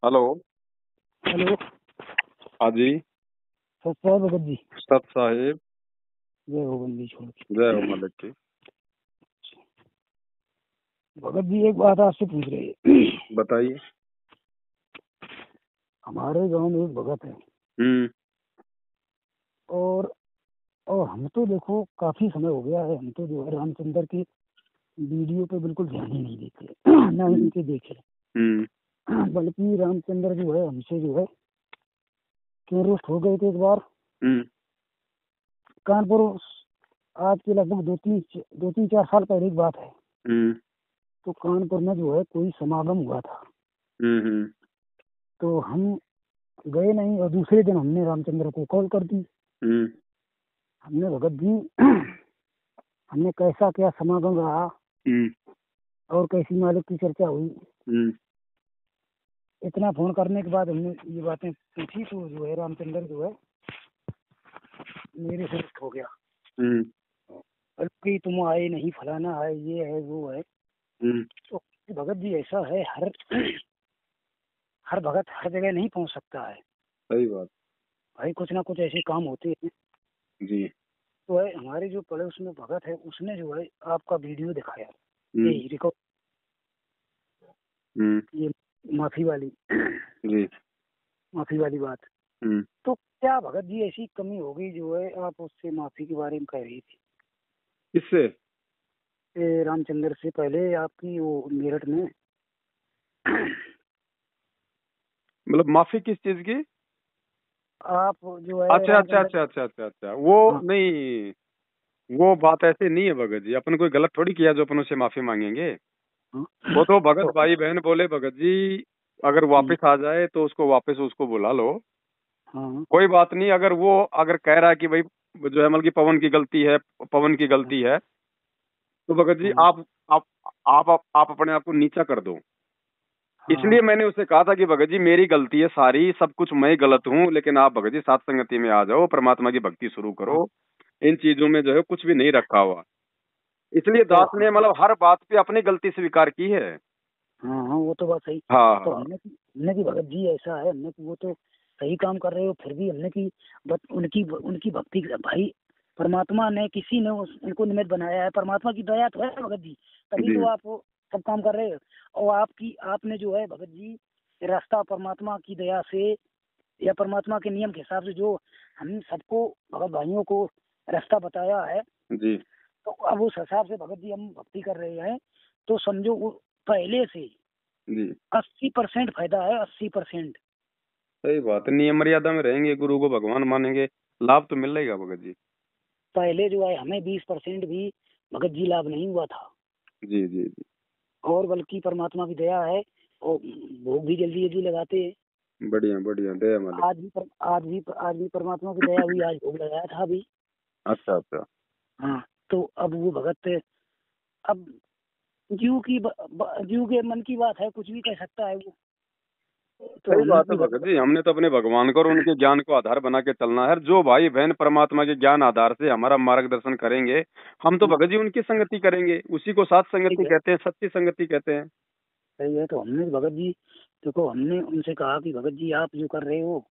Hello. Hello. हाँ जी। सत साहब भगत जी। सत साहिब। जय हो बंदी छोड़ के। जय हो मलिक की। भगत जी एक बात आपसे पूछ रहे। बताइए। हमारे गांव में एक भगत है और हम तो देखो काफी समय हो गया है, हम तो जो है रामचंद्र की वीडियो पे बिल्कुल ध्यान ही नहीं देते ना ही उनके देखे। बल्कि रामचंद्र जो है हमसे जो है क्यों रोस्ट हो गए थे एक बार कानपुर। आज के लगभग दो तीन 4 साल पहले की बात है। तो कानपुर में जो है कोई समागम हुआ था। तो हम गए नहीं और दूसरे दिन हमने रामचंद्र को कॉल कर दी। हमने भगत जी हमने कैसा क्या समागम रहा और कैसी मालिक की चर्चा हुई। इतना फोन करने के बाद हमने ये बातें पूछी तो जो है रामचंद्र जो है मेरे से हो गया। बल्कि तुम आए नहीं, फलाना है, ये है, वो है। तो भगत जी ऐसा है, हर भगत हर जगह नहीं पहुंच सकता है। सही बात भाई कुछ ना कुछ ऐसे काम होते हैं जी। तो है। हमारे जो पड़ोस में भगत है उसने जो है आपका वीडियो दिखाया, ये रिकॉर्ड, ये माफी वाली जी। माफी वाली बात। तो क्या भगत जी ऐसी कमी होगी जो है आप उससे माफी के बारे में कह रही थी? किससे? रामचंद्र से पहले आपकी वो मेरठ में मतलब माफी किस चीज की? आप जो है अच्छा अच्छा अच्छा अच्छा अच्छा अच्छा वो हाँ। नहीं, वो बात ऐसे नहीं है भगत जी। अपन कोई गलत थोड़ी किया जो अपन उससे माफी मांगेंगे। हाँ। वो तो भगत भाई बहन बोले भगत जी अगर वापस आ जाए तो उसको वापस उसको बुला लो। हाँ। कोई बात नहीं। अगर कह रहा है कि भाई जो है मतलब कि पवन की गलती है, पवन की गलती है, तो भगत जी हाँ। आप अपने आप को नीचा कर दो। इसलिए मैंने उसे कहा था कि भगत जी मेरी गलती है सारी, सब कुछ मैं गलत हूँ, लेकिन आप भगत जी सात संगति में आ जाओ, परमात्मा की भक्ति शुरू करो। इन चीजों में जो है कुछ भी नहीं रखा हुआ। इसलिए दास ने मतलब हर बात पे अपनी गलती स्वीकार की है। हाँ हाँ, वो तो बात सही। हाँ तो हाँ हमने की भगत जी ऐसा है, हमने की वो तो सही काम कर रहे हो, फिर भी हमने की उनकी उनकी भक्ति भाई परमात्मा ने किसी ने उनको निमित्त बनाया है। परमात्मा की दया तो है भगत जी, तभी जी तो आप सब काम कर रहे हो। और आपने जो है भगत जी रास्ता परमात्मा की दया से या परमात्मा के नियम के हिसाब से जो हम सबको भगत भाइयों को रास्ता बताया है, जी तो अब उस हिसाब से भगत जी हम भक्ति कर रहे हैं। तो समझो वो पहले से जी 80% फायदा है, 80%। सही बात है। नियम मर्यादा में रहेंगे, गुरु को भगवान मानेंगे, लाभ तो मिल रहेगा भगत जी। पहले जो है हमें 20% भी भगत जी लाभ नहीं हुआ था। जी जी जी और बल्कि परमात्मा की दया है और भोग भी जल्दी जल्दी लगाते हैं। बढ़िया बढ़िया दया मालिक। आज भी परमात्मा की दया हुई, आज भोग लगाया था अभी। अच्छा अच्छा हाँ। तो अब वो भगत अब जीव के मन की बात है, कुछ भी कह सकता है वो। तो सही हमने बात है की भगत जी। हमने तो अपने भगवान को और उनके ज्ञान को आधार बना के चलना है। जो भाई बहन परमात्मा के ज्ञान आधार से हमारा मार्गदर्शन करेंगे, हम तो हाँ, भगत जी उनकी संगति करेंगे। उसी को सात ठीक संगति है, कहते हैं, सच्ची संगति कहते हैं। सही है। तो हमने भगत जी देखो, हमने उनसे कहा कि भगत जी आप जो कर रहे हो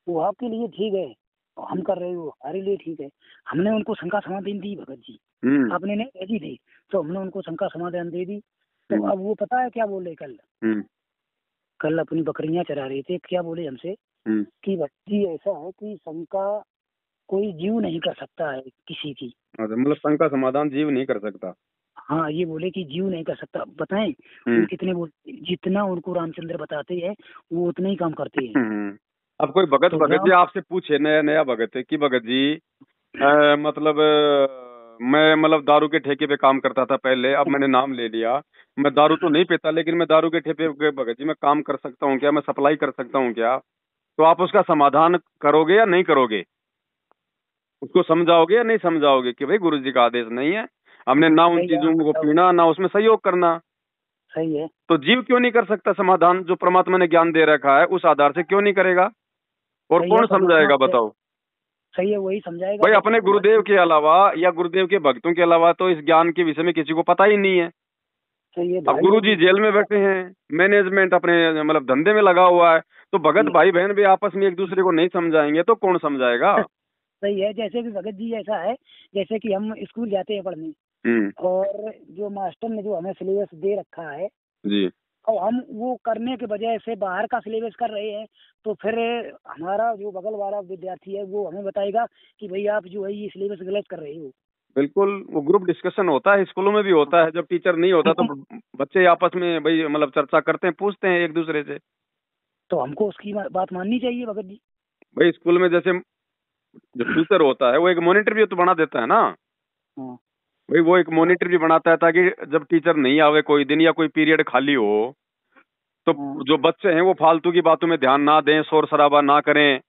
वो आपके लिए ठीक है और हम कर रहे हो हमारे लिए ठीक है। हमने उनको शंका समाधान दी भगत जी, हम्म आपने नहीं कह दी थी, तो हमने उनको शंका समाधान दे दी। तो हम्म अब वो पता है क्या बोले कल? हम्म कल अपनी बकरियां चरा रहे थे, क्या बोले हमसे हम्म कि भगत जी ऐसा है कि शंका कोई जीव नहीं कर सकता है किसी की। अच्छा, मतलब शंका समाधान जीव नहीं कर सकता। हाँ, ये बोले कि जीव नहीं कर सकता। बताएं वो कितने जितना उनको रामचंद्र बताते हैं वो उतना ही काम करते हैं। अब कोई भगत तो भगत जी राम आपसे पूछे, नया नया भगत है कि भगत जी मतलब मैं मतलब दारू के ठेके पे काम करता था पहले, अब मैंने नाम ले लिया, मैं दारू तो नहीं पीता, लेकिन मैं दारू के ठेके पे भगत जी मैं काम कर सकता हूँ क्या, मैं सप्लाई कर सकता हूँ क्या? तो आप उसका समाधान करोगे या नहीं करोगे? उसको समझाओगे या नहीं समझाओगे कि भाई गुरु जी का आदेश नहीं है, हमने ना उन सही है, चीजों को पीना ना उसमें सहयोग करना। सही है, तो जीव क्यों नहीं कर सकता समाधान? जो परमात्मा ने ज्ञान दे रखा है उस आधार से क्यों नहीं करेगा? और सही है। कौन परमात्मा समझाएगा बताओ? सही है, वही समझाएगा भाई जैसे अपने भगत गुरुदेव के अलावा या गुरुदेव के भक्तों के अलावा तो इस ज्ञान के विषय में किसी को पता ही नहीं है। सही है अब भाई। गुरुजी जेल में बैठे हैं, मैनेजमेंट अपने मतलब धंधे में लगा हुआ है, तो भगत भाई बहन भी आपस में एक दूसरे को नहीं समझाएंगे तो कौन समझाएगा? सही है, जैसे कि भगत जी ऐसा है, जैसे कि हम स्कूल जाते हैं पढ़ने, और जो मास्टर ने जो हमें सिलेबस दे रखा है जी और हम वो करने के बजाय से बाहर का सिलेबस कर रहे हैं, तो फिर हमारा जो बगल वाला विद्यार्थी है वो हमें बताएगा कि भाई आप जो है ये सिलेबस गलत कर रहे हो। बिल्कुल, वो ग्रुप डिस्कशन होता है, स्कूलों में भी होता है, जब टीचर नहीं होता तो बच्चे आपस में भाई मतलब चर्चा करते हैं, पूछते हैं एक दूसरे से। तो हमको उसकी बात माननी चाहिए भगत जी। भाई स्कूल में जैसे जो टीचर होता है वो एक मॉनिटर भी तो बना देता है ना। हाँ भाई वो एक मॉनिटर भी बनाता है ताकि जब टीचर नहीं आवे कोई दिन या कोई पीरियड खाली हो तो हाँ। जो बच्चे हैं वो फालतू की बातों में ध्यान ना दें, शोर शराबा ना करें।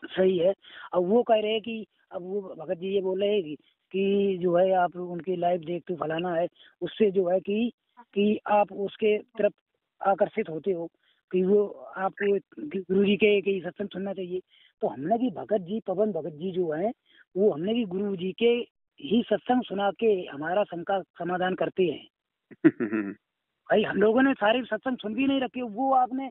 सही है। अब वो कह रहे हैं कि अब वो भगत जी ये बोल रहे हैं कि जो है आप उनकी लाइव देखते हो फलाना है, उससे जो है कि आप उसके तरफ आकर्षित होते हो कि वो आपको गुरु जी के सत्संग सुनना चाहिए। तो हमने भी भगत जी, पवन भगत जी जो है, वो हमने भी गुरु जी के ही सत्संग सुना के हमारा शंका समाधान करते हैं। भाई हम लोगों ने सारे सत्संग सुन भी नहीं रखे, वो आपने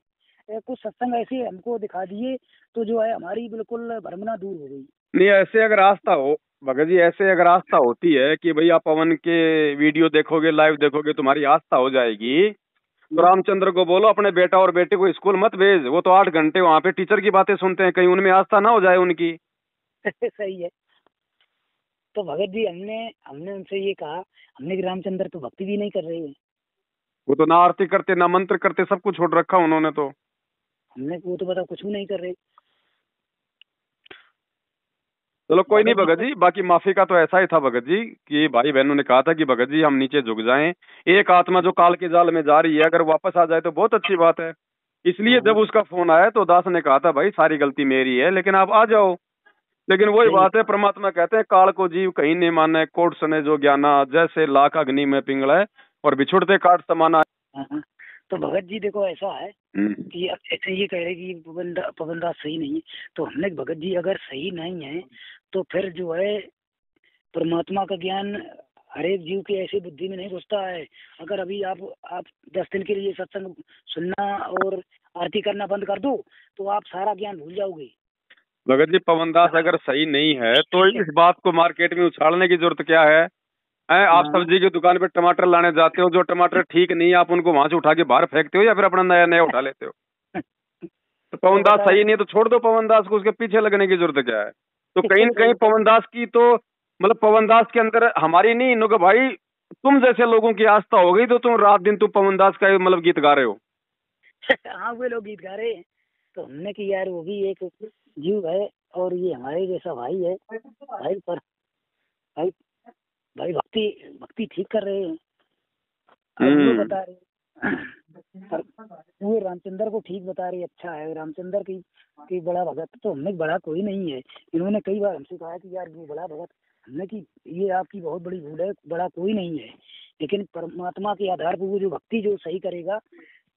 कुछ सत्संग ऐसे हमको दिखा दिए तो जो है हमारी बिल्कुल भ्रमना दूर हो गई। नहीं ऐसे अगर आस्था हो भगत जी, ऐसे अगर आस्था होती है कि भाई आप पवन के वीडियो देखोगे, लाइव देखोगे, तुम्हारी आस्था हो जाएगी, तो रामचंद्र को बोलो अपने बेटा और बेटे को स्कूल मत भेज, वो तो 8 घंटे वहां पे टीचर की बातें सुनते हैं, कहीं उनमें आस्था ना हो जाए उनकी। सही है। तो भगत जी हमने हमने उनसे ये कहा, हमने कि रामचंद्र तो भक्ति भी नहीं कर रहे हैं। वो तो ना आरती करते ना मंत्र करते, सब कुछ छोड़ रखा उन्होंने तो। हमने वो तो पता कुछ भी नहीं कर रहे। चलो कोई नहीं भगत जी भगत जी, बाकी माफी का तो ऐसा ही था भगत जी कि भाई बहनों ने कहा था कि भगत जी हम नीचे झुक जाएं, एक आत्मा जो काल के जाल में जा रही है अगर वापस आ जाए तो बहुत अच्छी बात है। इसलिए जब हाँ उसका फोन आया तो दास ने कहा था भाई सारी गलती मेरी है लेकिन आप आ जाओ। लेकिन वही सही बात है, परमात्मा कहते हैं काल को जीव कहीं नहीं माने, कोट सने जो ज्ञाना, जैसे लाख अग्नि में पिंगला और बिछुड़ते काट समाना। हाँ हाँ। तो भगत जी देखो ऐसा है कि अब ऐसे ये कह रहे कि पवन दास सही नहीं है, तो हमने भगत जी अगर सही नहीं है तो फिर जो है परमात्मा का ज्ञान हर एक जीव की ऐसी बुद्धि में नहीं घुसता है। अगर अभी आप 10 दिन के लिए सत्संग सुनना और आरती करना बंद कर दो तो आप सारा ज्ञान भूल जाओगे। भगत जी पवन दास अगर सही नहीं है तो इस बात को मार्केट में उछालने की जरूरत क्या है? आप हाँ सब्जी की दुकान पे टमाटर लाने जाते हो, जो टमाटर ठीक नहीं है आप उनको वहां से उठा के बाहर फेंकते हो या फिर अपना नया नया उठा लेते हो? तो तो पवन दास बताओ। सही नहीं है तो छोड़ दो पवन दास को, उसके पीछे लगने की जरूरत क्या है? तो कहीं न कहीं सही पवन दास की तो मतलब पवन दास के अंदर हमारी नहीं, नो भाई तुम जैसे लोगों की आस्था हो गई तो तुम रात दिन तुम पवन दास का मतलब गीत गा रहे हो। हाँ वे लोग गीत गा रहे हैं, तो हमने कि यार वो भी एक जीव है और ये हमारे जैसा भाई है। भाई पर भाई भाई भक्ति भक्ति ठीक कर रहे हैं। अब वो हम्म। बता रहे पर वो रामचंद्र को ठीक बता रही, अच्छा है रामचंद्र की बड़ा भगत, तो हमने बड़ा कोई नहीं है। इन्होंने कई बार हमसे कहा कि यार वो बड़ा भगत, हमने कि ये आपकी बहुत बड़ी भूल है, बड़ा कोई नहीं है। लेकिन परमात्मा के आधार पर वो जो भक्ति जो सही करेगा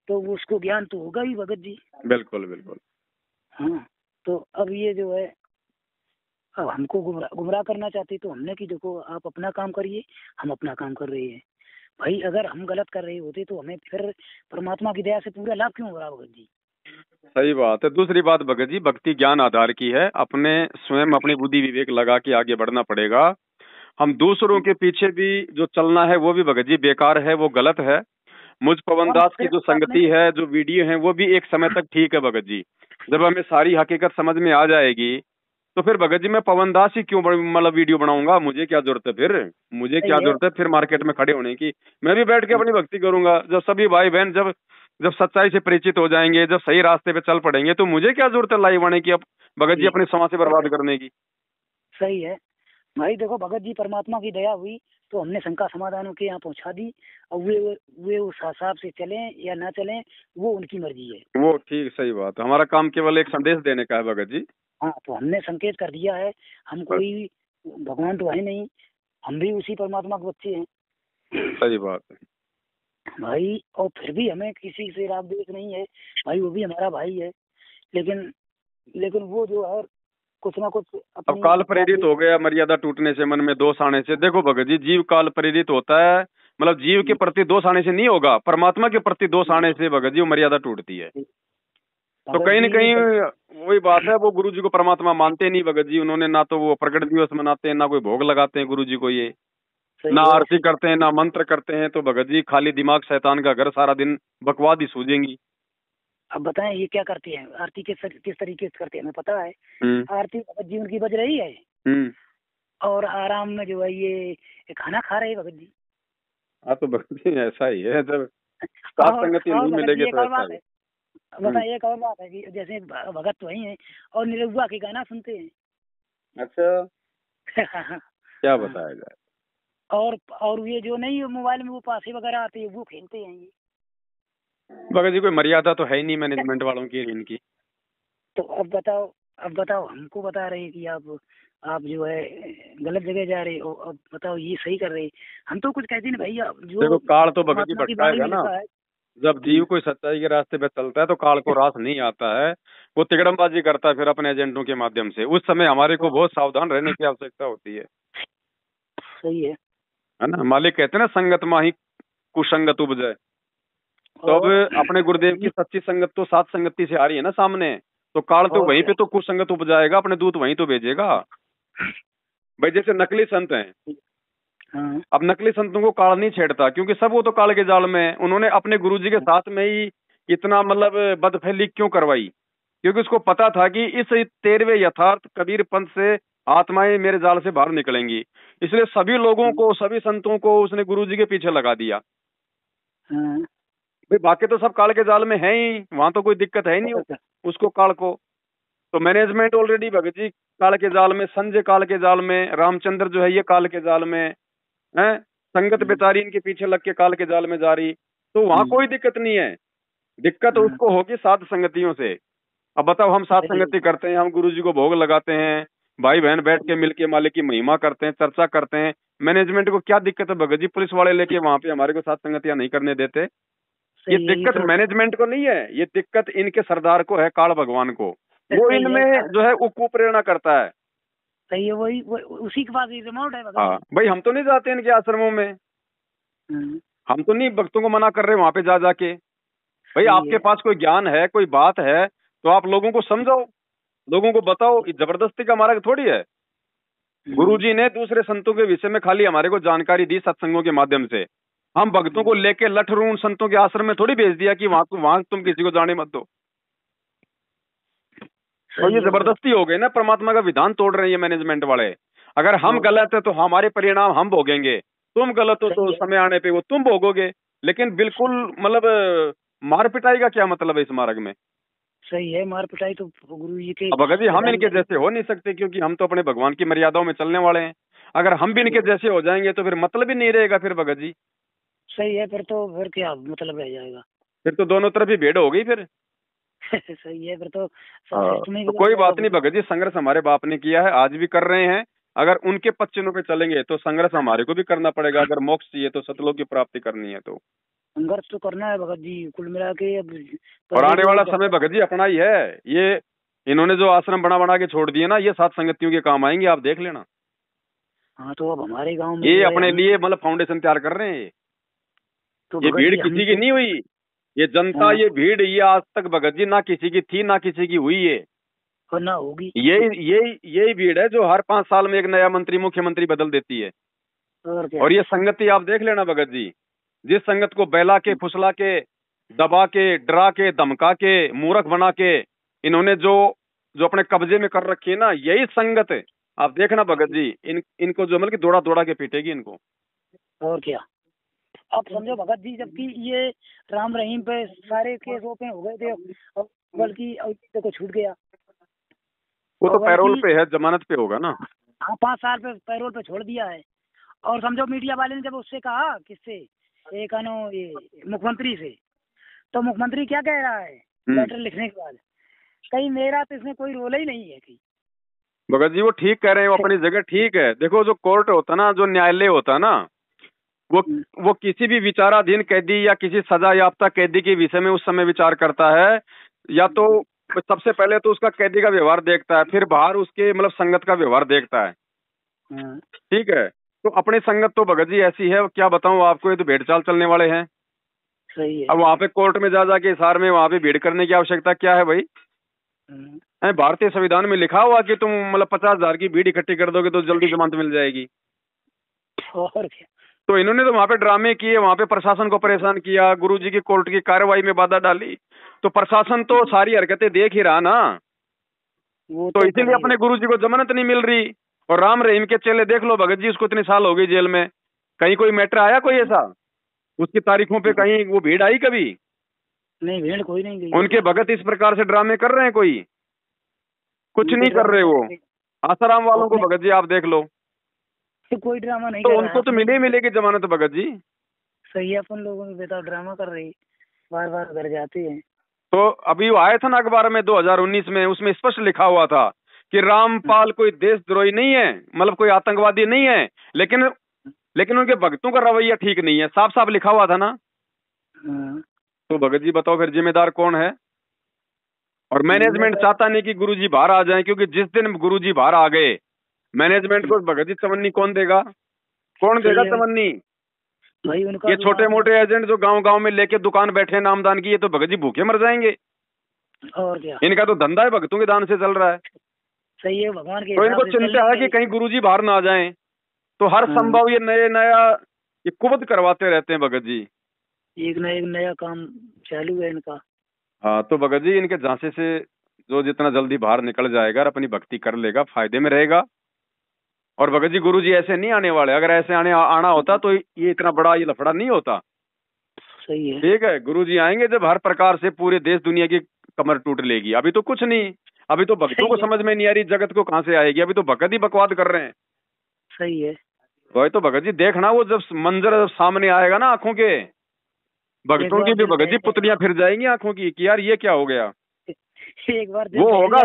तो वो उसको ज्ञान तो होगा ही भगत जी। बिल्कुल बिल्कुल। हाँ। तो अब ये जो है अब हमको गुमराह करना चाहते, तो हमने कि देखो आप अपना काम करिए, हम अपना काम कर रहे हैं। भाई अगर हम गलत कर रहे होते तो हमें फिर परमात्मा की दया से पूरा लाभ क्यों हो रहा भगत जी। सही बात है। दूसरी बात भगत जी, भक्ति ज्ञान आधार की है, अपने स्वयं अपनी बुद्धि विवेक लगा के आगे बढ़ना पड़ेगा। हम दूसरों के पीछे भी जो चलना है वो भी भगत जी बेकार है, वो गलत है। मुझ पवन और दास की सिर्फ जो आपने संगति है, जो वीडियो है, वो भी एक समय तक ठीक है भगत जी। जब हमें सारी हकीकत समझ में आ जाएगी तो फिर भगत जी मैं पवन दास ही क्यों मतलब वीडियो बनाऊंगा? मुझे क्या जरूरत है फिर? मुझे क्या सही है। जरूरत है फिर मार्केट में खड़े होने की? मैं भी बैठ के अपनी भक्ति करूंगा। जब सभी भाई बहन जब जब सच्चाई से परिचित हो जाएंगे, जब सही रास्ते पे चल पड़ेंगे, तो मुझे क्या जरूरत है लाइव आने की अब भगत जी जी अपने समय से बर्बाद करने की? सही है। भाई देखो भगत जी परमात्मा की दया हुई तो हमने शंका समाधान के यहाँ पहुँचा दी। और वे उस हिसाब से चलें या ना चलें वो उनकी मर्जी है। वो ठीक, सही बात है। हमारा काम केवल एक संदेश देने का है भगत जी। हाँ तो हमने संकेत कर दिया है, हम बस। कोई भगवान तो है नहीं, हम भी उसी परमात्मा के बच्चे हैं। सही बात है। भाई और फिर भी हमें किसी से राग द्वेष नहीं है। भाई वो भी हमारा भाई है। लेकिन लेकिन वो जो है कुछ ना कुछ अब अपनी काल राग प्रेरित द्वेष। हो गया, मर्यादा टूटने से, मन में दोष आने से। देखो भगत जी, जीव काल प्रेरित होता है, मतलब जीव के प्रति दोष आने से नहीं होगा, परमात्मा के प्रति दोष आने से भगत जी वो मर्यादा टूटती है। तो कहीं न कहीं वही बात है, वो गुरु जी को परमात्मा मानते नहीं भगत जी। उन्होंने ना तो वो प्रकट दिवस मनाते हैं, ना कोई भोग लगाते हैं गुरु जी को, ये ना आरती करते हैं, ना मंत्र करते हैं। तो भगत जी खाली दिमाग शैतान का घर, सारा दिन बकवाद ही सूझेंगी। अब बताएं ये क्या करती है, आरती किस तरीके से करते हैं हमें पता है। आरती भगत जी उनकी बज रही है और आराम में जो है ये खाना खा रहे हैं भगत जी। हाँ तो भगत जी ऐसा ही है, जब सात संगति नहीं मिलेगी तो ऐसा ही। बताइए एक और बात है कि जैसे भगत तो वही है और निरहुआ के गाना सुनते हैं। अच्छा क्या बताया जाए। और ये जो नहीं मोबाइल में वो पासे वगैरह आते हैं वो खेलते हैं ये। भगत जी कोई मर्यादा तो है ही नहीं मैनेजमेंट वालों की इनकी। तो अब बताओ हमको बता रहे कि आप जो है गलत जगह जा रहे हो, अब बताओ ये सही कर रहे। हम तो कुछ कहते नहीं भैया, जो देखो काल तो भगत जी भटकाएगा ना। जब जीव कोई सच्चाई के रास्ते पे चलता है तो काल को रास नहीं आता है, वो तिकड़मबाजी करता है फिर अपने एजेंटों के माध्यम से। उस समय हमारे को बहुत सावधान रहने की आवश्यकता होती है। सही है ना। मालिक कहते हैं ना, संगत माही कुसंगत उपजे। तो अब अपने गुरुदेव की सच्ची संगत तो सात संगति से आ रही है ना सामने, तो काल तो वहीं पे तो कुसंगत उपजाएगा, अपने दूत वहीं तो भेजेगा भाई। जैसे नकली संत हैं, अब नकली संतों को काल नहीं छेड़ता क्योंकि सब वो तो काल के जाल में है। उन्होंने अपने गुरुजी के साथ में ही इतना मतलब बदफैली क्यों करवाई, क्योंकि उसको पता था कि इस 13वें यथार्थ कबीर पंथ से आत्माएं मेरे जाल से बाहर निकलेंगी। इसलिए सभी लोगों को, सभी संतों को उसने गुरुजी के पीछे लगा दिया। भाई बाकी तो सब काल के जाल में है ही, वहां तो कोई दिक्कत है नहीं उसको काल को। तो मैनेजमेंट ऑलरेडी भगत जी काल के जाल में, संजय काल के जाल में, रामचंद्र जो है ये काल के जाल में है, संगत बेचारी इनके पीछे लग के काल के जाल में जा रही। तो वहां कोई दिक्कत नहीं है, दिक्कत उसको होगी सात संगतियों से। अब बताओ हम सात संगति करते हैं, हम गुरुजी को भोग लगाते हैं, भाई बहन बैठ के मिलके मालिक की महिमा करते हैं, चर्चा करते हैं। मैनेजमेंट को क्या दिक्कत है भगत जी, पुलिस वाले लेके वहां पे हमारे को सात संगतियां नहीं करने देते। ये दिक्कत मैनेजमेंट को नहीं है, ये दिक्कत इनके सरदार को है, काल भगवान को। वो इनमें जो है वो कुप्रेरणा करता है। सही है, वही उसी के पास रिमोट है। हाँ भाई हम तो नहीं जाते इनके आश्रमों में, हम तो नहीं भक्तों को मना कर रहे वहां पे जा जाके। भाई आपके पास कोई ज्ञान है, कोई बात है तो आप लोगों को समझाओ, लोगों को बताओ। जबरदस्ती का मार्ग थोड़ी है। गुरुजी ने दूसरे संतों के विषय में खाली हमारे को जानकारी दी सत्संगों के माध्यम से। हम भक्तों को लेके लठरू संतों के आश्रम में थोड़ी भेज दिया कि वहां तुम किसी को जाने मत दो। तो ये जबरदस्ती हो गई ना, परमात्मा का विधान तोड़ रहे हैं ये मैनेजमेंट वाले। अगर हम गलत है तो हमारे परिणाम हम भोगेंगे, तुम गलत हो तो समय आने पे वो तुम भोगोगे। लेकिन बिल्कुल मतलब मार पिटाई का क्या मतलब है इस मार्ग में। सही है, मार पिटाई तो गुरु जी के। अब भगत जी हम इनके जैसे हो नहीं सकते क्योंकि हम तो अपने भगवान की मर्यादाओं में चलने वाले हैं। अगर हम भी इनके जैसे हो जाएंगे तो फिर मतलब ही नहीं रहेगा फिर भगत जी। सही है, फिर क्या मतलब रह जाएगा, फिर तो दोनों तरफ ही भीड़ हो गई फिर। सही है, फिर तो कोई बात नहीं भगत जी, संघर्ष हमारे बाप ने किया है, आज भी कर रहे हैं। अगर उनके पच्चीनों पे चलेंगे तो संघर्ष हमारे को भी करना पड़ेगा। अगर मोक्ष चाहिए तो सतलोक की प्राप्ति करनी है तो संघर्ष तो करना है भगत जी, कुल मिला के। अब और आने वाला समय भगत जी अपना ही है। ये इन्होंने जो आश्रम बना के छोड़ दिए ना, ये सात संगतियों के काम आएंगे, आप देख लेना। हाँ तो अब हमारे गांव में ये अपने लिए मतलब फाउंडेशन तैयार कर रहे हैं। तो ये भीड़ किसी की नहीं हुई, ये जनता, ये भीड़ ये आज तक भगत जी ना किसी की थी ना किसी की हुई है, और ना होगी। यही भीड़ है जो हर 5 साल में एक नया मंत्री मुख्यमंत्री बदल देती है। और ये संगति आप देख लेना भगत जी, जिस संगत को बहला के, फुसला के, दबा के, डरा के, धमका के, मूर्ख बना के इन्होंने जो अपने कब्जे में कर रखी है ना, यही संगत है। आप देखना भगत जी, इनको जो मतलब दौड़ा दौड़ा के पीटेगी इनको। और क्या, आप समझो भगत जी, जबकि ये राम रहीम पे सारे केस ओपन हो गए थे, बल्कि को छूट गया। वो तो पैरोल पे है, जमानत पे होगा ना। हाँ 5 साल पे पैरोल पे छोड़ दिया है। और समझो मीडिया वाले ने जब उससे कहा, किससे, एक ये मुख्यमंत्री से, तो मुख्यमंत्री क्या कह रहा है लेटर लिखने के बाद, कहीं मेरा तो इसमें कोई रोल ही नहीं है कहीं। भगत जी वो ठीक कह रहे हैं, वो अपनी जगह ठीक है। देखो जो कोर्ट होता ना, जो न्यायालय होता ना, वो किसी भी विचाराधीन कैदी या किसी सजा याफ्ता कैदी के विषय में उस समय विचार करता है। या तो सबसे पहले तो उसका कैदी का व्यवहार देखता है, फिर बाहर उसके मतलब संगत का व्यवहार देखता है, ठीक है। तो अपनी संगत तो भगत जी ऐसी है, क्या बताऊं आपको, ये तो भेड़ चाल चलने वाले हैं। सही है। अब वहां पे कोर्ट में जा जाके हिसार में वहां पे भीड़ करने की आवश्यकता क्या है भाई? भारतीय संविधान में लिखा हुआ कि तुम मतलब 50,000 की भीड़ इकट्ठी कर दोगे तो जल्दी जमानत मिल जाएगी। और क्या। तो इन्होंने तो वहां पे ड्रामे किए, वहां पे प्रशासन को परेशान किया, गुरुजी की कोर्ट की कार्रवाई में बाधा डाली, तो प्रशासन तो सारी हरकतें देख ही रहा ना। वो तो इसीलिए अपने गुरुजी को जमानत नहीं मिल रही। और राम रहीम के चेले देख लो भगत जी, उसको इतने साल हो गई जेल में, कहीं कोई मैटर आया कोई ऐसा? उसकी तारीखों पे कहीं वो भीड़ आई कभी? नहीं, भीड़ कोई नहीं गई। उनके भगत इस प्रकार से ड्रामे कर रहे हैं, कोई कुछ नहीं कर रहे। वो आसाराम वालों को भगत जी आप देख लो, कोई ड्रामा नहीं तो कर उनको तो मिलेगी जमानत भगत जी। सही है, अपन लोगों में बेटा ड्रामा कर रही, बार बार घर जाते हैं। तो अभी वो आया था ना अखबार में 2019 में, उसमें स्पष्ट लिखा हुआ था कि रामपाल कोई देशद्रोही नहीं है, मतलब कोई आतंकवादी नहीं है, लेकिन उनके भक्तों का रवैया ठीक नहीं है, साफ साफ लिखा हुआ था ना। तो भगत जी बताओ फिर जिम्मेदार कौन है? और मैनेजमेंट चाहता नहीं कि गुरुजी बाहर आ जाएं, क्योंकि जिस दिन गुरुजी बाहर आ गए मैनेजमेंट को भगत जी चवन्नी कौन देगा? कौन देगा चवन्नी? ये छोटे मोटे एजेंट जो गांव गांव में लेके दुकान बैठे नामदान की, ये तो भगत जी भूखे मर जाएंगे। और क्या, इनका तो धंधा है भक्तों के दान से चल रहा है। सही है, भगवान के तो इनको चिंता है कि कहीं गुरुजी बाहर ना आ जाएं, तो हर संभव ये नया ये कुबद करवाते रहते हैं भगत जी। एक नया काम चालू है इनका। हाँ, तो भगत जी इनके झांसे से जो जितना जल्दी बाहर निकल जाएगा और अपनी भक्ति कर लेगा, फायदे में रहेगा। और भगत जी गुरुजी ऐसे नहीं आने वाले, अगर ऐसे आना होता तो ये इतना बड़ा ये लफड़ा नहीं होता। सही है, ठीक है, गुरुजी आएंगे जब हर प्रकार से पूरे देश दुनिया की कमर टूट लेगी। अभी तो कुछ नहीं, अभी तो भक्तों को समझ में नहीं आ रही जगत को कहां से आएगी, अभी तो भगत ही बकवाद कर रहे हैं। सही है, वही तो भगत जी देखना, वो जब मंजर सामने आएगा ना आंखों के, भक्तों की भी भगत जी पुतलियां फिर जाएंगी आंखों की कि यार ये क्या हो गया। एक बार वो होगा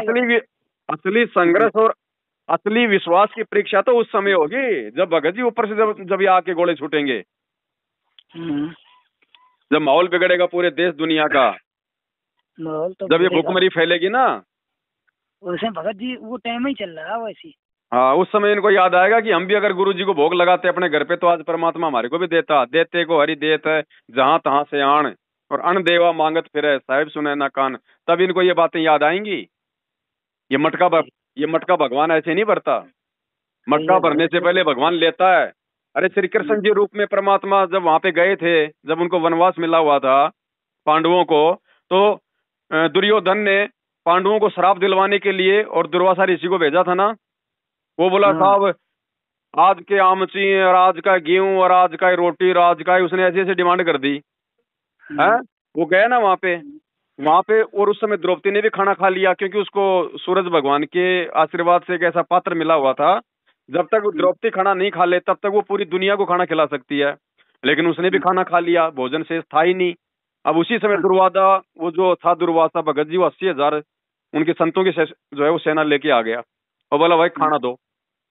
असली संघर्ष और असली विश्वास की परीक्षा तो उस समय होगी जब भगत जी ऊपर से जब ये आके गोले छूटेंगे, जब माहौल बिगड़ेगा पूरे देश दुनिया का, माहौल तो जब ये भूखमरी फैलेगी ना, वैसे भगत जी वो टाइम ही चल रहा है वैसी। हाँ, उस समय इनको याद आएगा कि हम भी अगर गुरु जी को भोग लगाते अपने घर पे तो आज परमात्मा हमारे को भी देता। देते को हरि देत है जहां तहां से आण, और अन्न देवा मांगत फिरे साहिब सुने ना कान। तब इनको ये बातें याद आएंगी। ये मटका भगवान ऐसे नहीं भरता, मटका भरने से पहले भगवान लेता है। अरे श्री कृष्ण जी रूप में परमात्मा जब वहां पे गए थे, जब उनको वनवास मिला हुआ था पांडवों को, तो दुर्योधन ने पांडवों को श्राप दिलवाने के लिए और दुर्वासा ऋषि को भेजा था ना। वो बोला साहब आज के आमची और आज का गेहूं और आज का रोटी और आज का, उसने ऐसी ऐसी डिमांड कर दी है। वो गया ना वहां पे, और उस समय द्रौपदी ने भी खाना खा लिया, क्योंकि उसको सूरज भगवान के आशीर्वाद से एक ऐसा पात्र मिला हुआ था, जब तक वो द्रौपदी खाना नहीं खा ले तब तक वो पूरी दुनिया को खाना खिला सकती है। लेकिन उसने भी खाना खा लिया, भोजन शेष था ही नहीं। अब उसी समय वो जो था दुर्वासा भगत जी, वो 80,000 उनके संतों की जो है वो सेना लेके आ गया और बोला भाई खाना दो।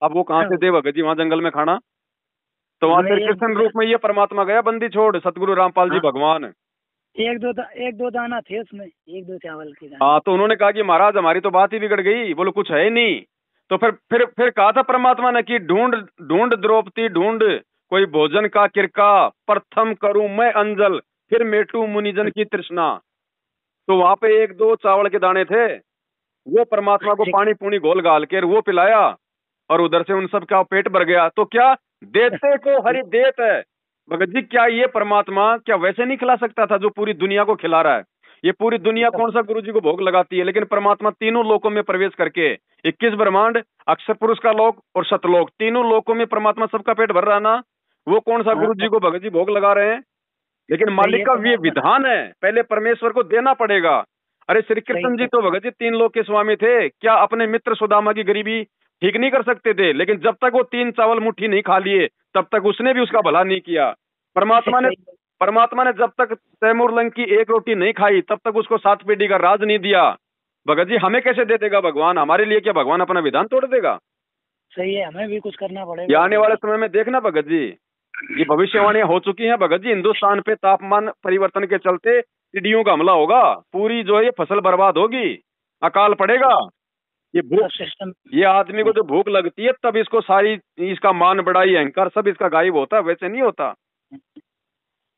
अब वो कहाँ से दे भगत जी वहां जंगल में खाना? तो वहां श्री कृष्ण रूप में ये परमात्मा गया बंदी छोड़, सतगुरु रामपाल जी भगवान। एक दो दाना थे उसमें, एक दो चावल के दाने। हाँ, तो उन्होंने कहा कि महाराज हमारी तो बात ही बिगड़ गई, बोलो कुछ है ही नहीं। तो फिर कहा था परमात्मा ने कि ढूंढ द्रौपदी ढूंढ, कोई भोजन का किरका, प्रथम करूं मैं अंजल, फिर मेटू मुनिजन की तृष्णा। तो वहां पे एक दो चावल के दाने थे, वो परमात्मा को पानी पूनी घोल घाल के वो पिलाया और उधर से उन सब का पेट भर गया। तो क्या देते को हरि देत है भगत जी, क्या ये परमात्मा क्या वैसे नहीं खिला सकता था जो पूरी दुनिया को खिला रहा है? ये पूरी दुनिया कौन सा गुरु जी को भोग लगाती है, लेकिन परमात्मा तीनों लोकों में प्रवेश करके 21 ब्रह्मांड, अक्षर पुरुष का लोक और सतलोक, तीनों लोकों में परमात्मा सबका पेट भर रहा है ना। वो कौन सा गुरु जी को भगत जी भोग लगा रहे हैं? लेकिन मालिक का ये विधान है, पहले परमेश्वर को देना पड़ेगा। अरे श्री कृष्ण जी तो भगत जी 3 लोक के स्वामी थे, क्या अपने मित्र सुदामा की गरीबी ठीक नहीं कर सकते थे? लेकिन जब तक वो 3 चावल मुट्ठी नहीं खा लिए तब तक उसने भी उसका भला नहीं किया। परमात्मा ने जब तक तैमूर लंग की 1 रोटी नहीं खाई तब तक उसको 7 पीढ़ी का राज नहीं दिया। भगत जी हमें कैसे दे देगा भगवान? हमारे लिए क्या भगवान अपना विधान तोड़ देगा? सही है, हमें भी कुछ करना पड़ेगा। आने वाले समय में देखना भगत जी, ये भविष्यवाणियां हो चुकी हैं भगत जी। हिंदुस्तान पे तापमान परिवर्तन के चलते टिड्डियों का हमला होगा, पूरी जो है ये फसल बर्बाद होगी, अकाल पड़ेगा। ये भूख, सिस्टम, ये आदमी को जो भूख लगती है तब इसको सारी, इसका मान बढ़ाई अहंकार सब इसका गायब होता है, वैसे नहीं होता।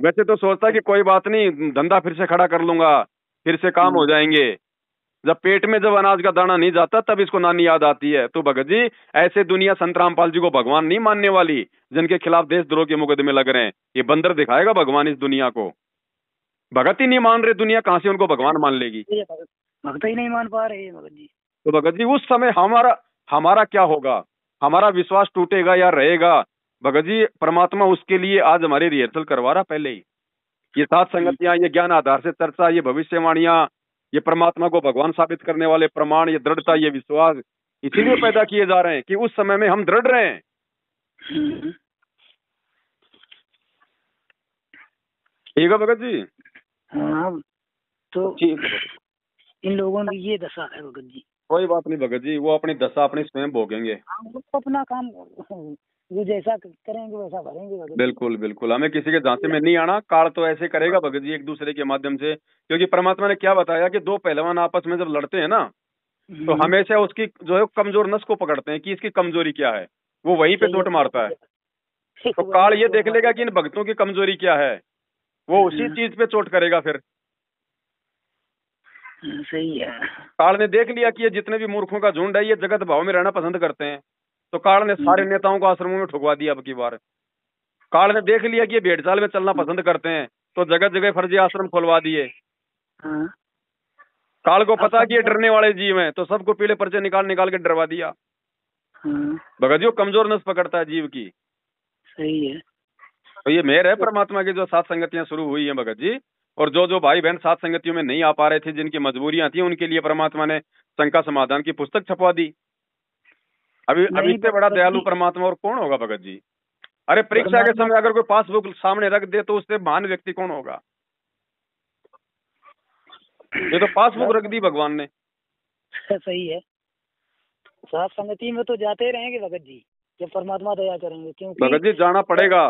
वैसे तो सोचता है कि कोई बात नहीं, धंधा फिर से खड़ा कर लूंगा, फिर से काम हो जाएंगे। जब पेट में जब अनाज का दाना नहीं जाता तब इसको नानी याद आती है। तो भगत जी, ऐसे दुनिया संत रामपाल जी को भगवान नहीं मानने वाली, जिनके खिलाफ देशद्रोह के मुकदमे लग रहे हैं। ये बंदर दिखाएगा भगवान इस दुनिया को। भगत ही नहीं मान रहे दुनिया, कहां से उनको भगवान मान लेगी? भगत ही नहीं मान पा रहे भगत जी। तो भगत जी उस समय हमारा हमारा क्या होगा? हमारा विश्वास टूटेगा या रहेगा? भगत जी परमात्मा उसके लिए आज हमारी रिहर्सल करवा रहा पहले ही। ये सात संगतियां, ये ज्ञान आधार से चर्चा, ये भविष्यवाणियां, ये परमात्मा को भगवान साबित करने वाले प्रमाण, ये दृढ़ता, ये विश्वास इसीलिए पैदा किए जा रहे हैं कि उस समय में हम दृढ़ रहे। ठीक है भगत जी। हाँ, तो ठीक है, इन लोगों की ये दशा है भगत जी। कोई बात नहीं भगत जी, वो अपनी दशा अपनी स्वयं भोगेंगे। हम लोग अपना काम वो जैसा करेंगे वैसा भरेंगे भगत जी। बिल्कुल बिल्कुल, हमें किसी के झांसे में नहीं आना। काल तो ऐसे करेगा भगत जी एक दूसरे के माध्यम से, क्योंकि परमात्मा ने क्या बताया कि दो पहलवान आपस में जब लड़ते हैं ना, तो हमेशा उसकी जो है कमजोर नस को पकड़ते हैं कि इसकी कमजोरी क्या है, वो वहीं पे चोट मारता है। तो काल ये देख लेगा कि इन भक्तों की कमजोरी क्या है, वो उसी चीज पे चोट करेगा। फिर सही है। काल ने देख लिया कि ये जितने भी मूर्खों का झुंड है, ये जगत भाव में रहना पसंद करते हैं, तो काल ने सारे नेताओं को आश्रमों में ठुकवा दिया। अब की बार काल ने देख लिया कि ये भेड़चाल में चलना पसंद करते हैं, तो जगह जगह फर्जी आश्रम खुलवा दिए। काल को पता कि ये डरने वाले जीव हैं, तो सबको पीले पर्चे निकाल निकाल के डरवा दिया। भगत जी वो कमजोर नस पकड़ता है जीव की। सही है। तो ये मेहर है परमात्मा की, जो सात संगतियां शुरू हुई है भगत जी। और जो जो भाई बहन सात संगतियों में नहीं आ पा रहे थे, जिनकी मजबूरियां थी, उनके लिए परमात्मा ने शंका समाधान की पुस्तक छपवा दी। अभी इससे बड़ा दयालु परमात्मा और कौन होगा भगत जी? अरे परीक्षा के समय अगर कोई पासबुक सामने रख दे तो उससे महान व्यक्ति कौन होगा? ये तो पासबुक रख दी भगवान ने। सही है। सात संगति में तो जाते रहेंगे भगत जी, जब परमात्मा दया करेंगे। क्योंकि भगत जी जाना पड़ेगा।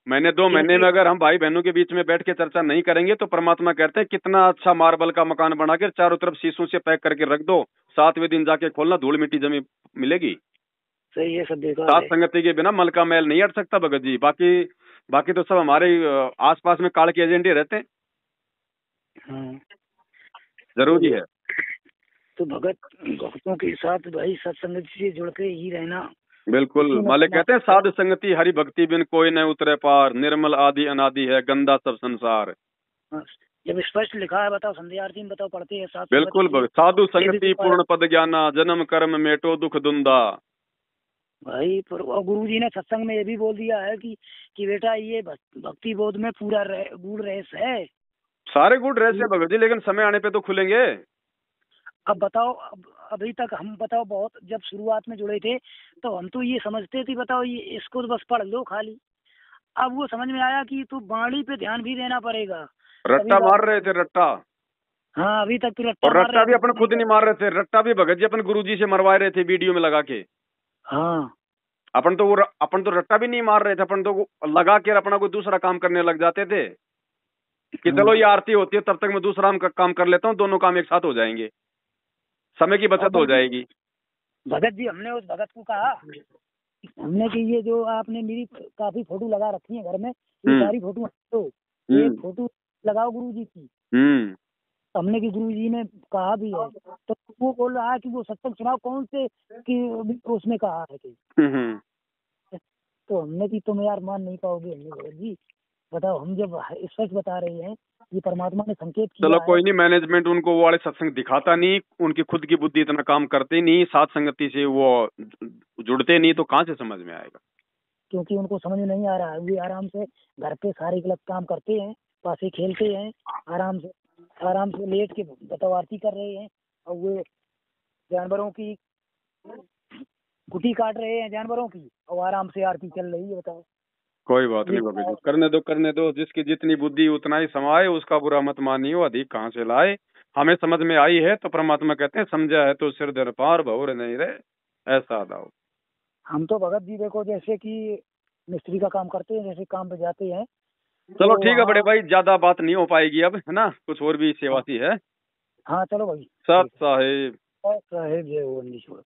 महीने दो महीने में अगर हम भाई बहनों के बीच में बैठ के चर्चा नहीं करेंगे तो परमात्मा कहते हैं कितना अच्छा मार्बल का मकान बना के चारों तरफ शीशों से पैक करके रख दो, 7वें दिन जाके खोलना, धूल मिट्टी जमी मिलेगी। सही है, सब देखा। सात संगति के बिना मल का मैल नहीं हट सकता भगत जी। बाकी तो सब हमारे आसपास में काल के एजेंडे रहते हैं। जरूरी है। तो भक्तों के साथ भाई सत्संग से जुड़ के ही रहना। बिल्कुल, मालिक कहते हैं साधु संगति हरि भक्ति बिन कोई न उतरे पार, निर्मल आदि अनादि है गंदा सब संसार। जब स्पष्ट लिखा है, बताओ संध्या आरती में बताओ पढ़ते हैं साथ। बिल्कुल, साधु संगति पूर्ण पद ज्ञाना, जन्म कर्म मेटो दुख दुंदा। भाई गुरु जी ने सत्संग में ये भी बोल दिया है कि बेटा ये भक्ति बोध में पूरा गुड़ रेस है, सारे गुड़ रेस है भगत जी, लेकिन समय आने पे तो खुलेंगे। अब बताओ, अभी तक हम बताओ बहुत जब शुरुआत में जुड़े थे तो हम तो ये समझते थे, बताओ ये इसको तो बस पढ़ लो खाली। अब वो समझ में आया कि तो वाणी पे ध्यान भी देना पड़ेगा। रट्टा मार रहे थे, रट्टा। हाँ, अभी तक तो रट्टा भी अपन खुद नहीं मार रहे थे, रट्टा भी भगत जी अपन गुरुजी से मरवा रहे थे वीडियो में लगा के। हाँ, अपन तो रट्टा भी नहीं मार रहे थे, अपन तो लगा के अपना कोई दूसरा काम करने लग जाते थे कि चलो ये आरती होती है तब तक मैं दूसरा काम कर लेता हूँ, दोनों काम एक साथ हो जाएंगे, समय की बचत हो जाएगी। भगत जी हमने उस भगत को कहा, हमने कि ये जो आपने मेरी काफी फोटो लगा रखी है घर में, ये सारी फोटो तो एक फोटो लगाओ गुरु जी की। हमने कि गुरु जी ने कहा भी है, तो वो बोल रहा है कि वो सत्संग सुनाओ कौन से कि उसने कहा है कि तो हमने कि तुम यार मान नहीं पाओगे। हमने भगत जी बताओ, हम जब स्पष्ट बता रहे हैं ये परमात्मा ने संकेत किया। चलो कोई नहीं, मैनेजमेंट उनको वो वाले सत्संग दिखाता नहीं, उनकी खुद की बुद्धि इतना काम करते नहीं, साथ संगति से वो जुड़ते नहीं, तो कहाँ से समझ में आएगा? क्योंकि उनको समझ में नहीं आ रहा है। वे आराम से घर पे सारे गलत काम करते हैं, पासे खेलते हैं, आराम से लेट के बताओ आरती कर रहे हैं, और वे जानवरों की गुटी काट रहे हैं जानवरों की, और आराम से आरती चल रही है। बताओ कोई बात नहीं बाबा जी, करने दो, जिसकी जितनी बुद्धि उतना ही समाये, उसका बुरा मत मानियो, अधिक कहाँ से लाए। हमें समझ में आई है तो परमात्मा कहते हैं समझा है तो सिर दर पार भौर नहीं रहे, ऐसा दाओ। हम तो भगत जी देखो जैसे कि मिस्त्री का काम करते हैं, जैसे काम पे जाते हैं। चलो ठीक है बड़े भाई, ज्यादा बात नहीं हो पाएगी अब, है ना, कुछ और भी सेवा सी है। हाँ चलो भाई। सत साहिब। साहेब जय वो नहीं छोड़